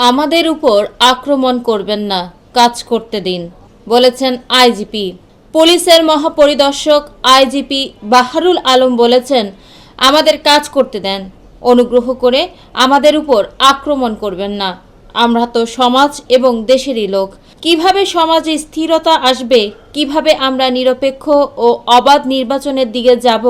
আমাদের উপর আক্রমণ করবেন না, কাজ করতে দিন, বলেছেন আইজিপি। পুলিশের মহাপরিদর্শক আইজিপি বাহারুল আলম বলেছেন, আমাদের কাজ করতে দেন, অনুগ্রহ করে আমাদের উপর আক্রমণ করবেন না। আমরা তো সমাজ এবং দেশেরই লোক। কিভাবে সমাজে স্থিরতা আসবে, কিভাবে আমরা নিরপেক্ষ ও অবাধ নির্বাচনের দিকে যাব,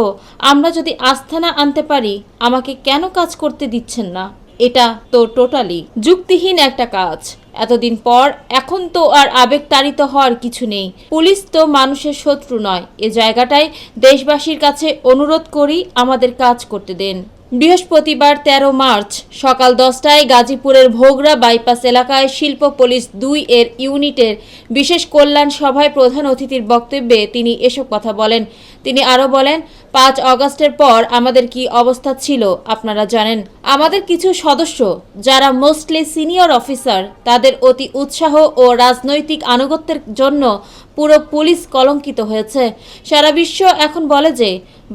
আমরা যদি আস্থা না আনতে পারি, আমাকে কেন কাজ করতে দিচ্ছেন না? এটা তো টোটালি যুক্তিহীন একটা কাজ। এতদিন পর এখন তো আর আবেগতাড়িত হওয়ার কিছু নেই। পুলিশ তো মানুষের শত্রু নয়। এ জায়গাটায় দেশবাসীর কাছে অনুরোধ করি, আমাদের কাজ করতে দেন। বৃহস্পতিবার ১৩ মার্চ সকাল 10টায় গাজীপুরের ভোগড়া বাইপাস এলাকায় শিল্প পুলিশ ২ এর ইউনিটের বিশেষ কল্যাণ সভায় প্রধান অতিথির বক্তব্যে তিনি এসব কথা বলেন। তিনি আরও বলেন, ৫ আগস্টের পর আমাদের কি অবস্থা ছিল আপনারা জানেন। আমাদের কিছু সদস্য যারা মোস্টলি সিনিয়র অফিসার, তাদের অতি উৎসাহ ও রাজনৈতিক আনুগত্যের জন্য পুরো পুলিশ কলঙ্কিত হয়েছে। সারা বিশ্ব এখন বলে যে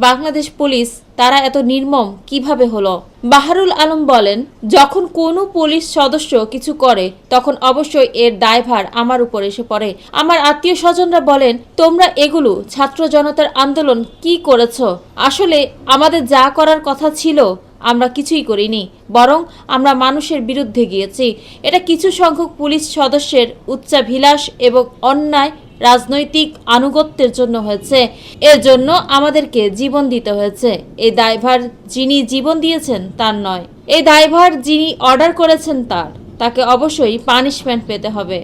বাংলাদেশ পুলিশ তারা এত নির্মম কিভাবে হলো। বাহারুল আলম বলেন, যখন কোনো পুলিশ সদস্য কিছু করে তখন অবশ্যই এর দায়ভার আমার উপর এসে পড়ে। আমার আত্মীয় স্বজনরা বলেন, তোমরা এগুলো ছাত্র জনতার আন্দোলন কি করেছ? আসলে আমাদের যা করার কথা ছিল আমরা কিছুই করিনি, বরং আমরা মানুষের বিরুদ্ধে গিয়েছি। এটা কিছু সংখ্যক পুলিশ সদস্যের উচ্চাভিলাষ এবং অন্যায় রাজনৈতিক আনুগত্যের জন্য হয়েছে। এর জন্য আমাদেরকে জীবন দিতে হয়েছে। এই দায়ভার যিনি জীবন দিয়েছেন তার নয়, এই দায়ভার যিনি অর্ডার করেছেন তাকে অবশ্যই পানিশমেন্ট পেতে হবে।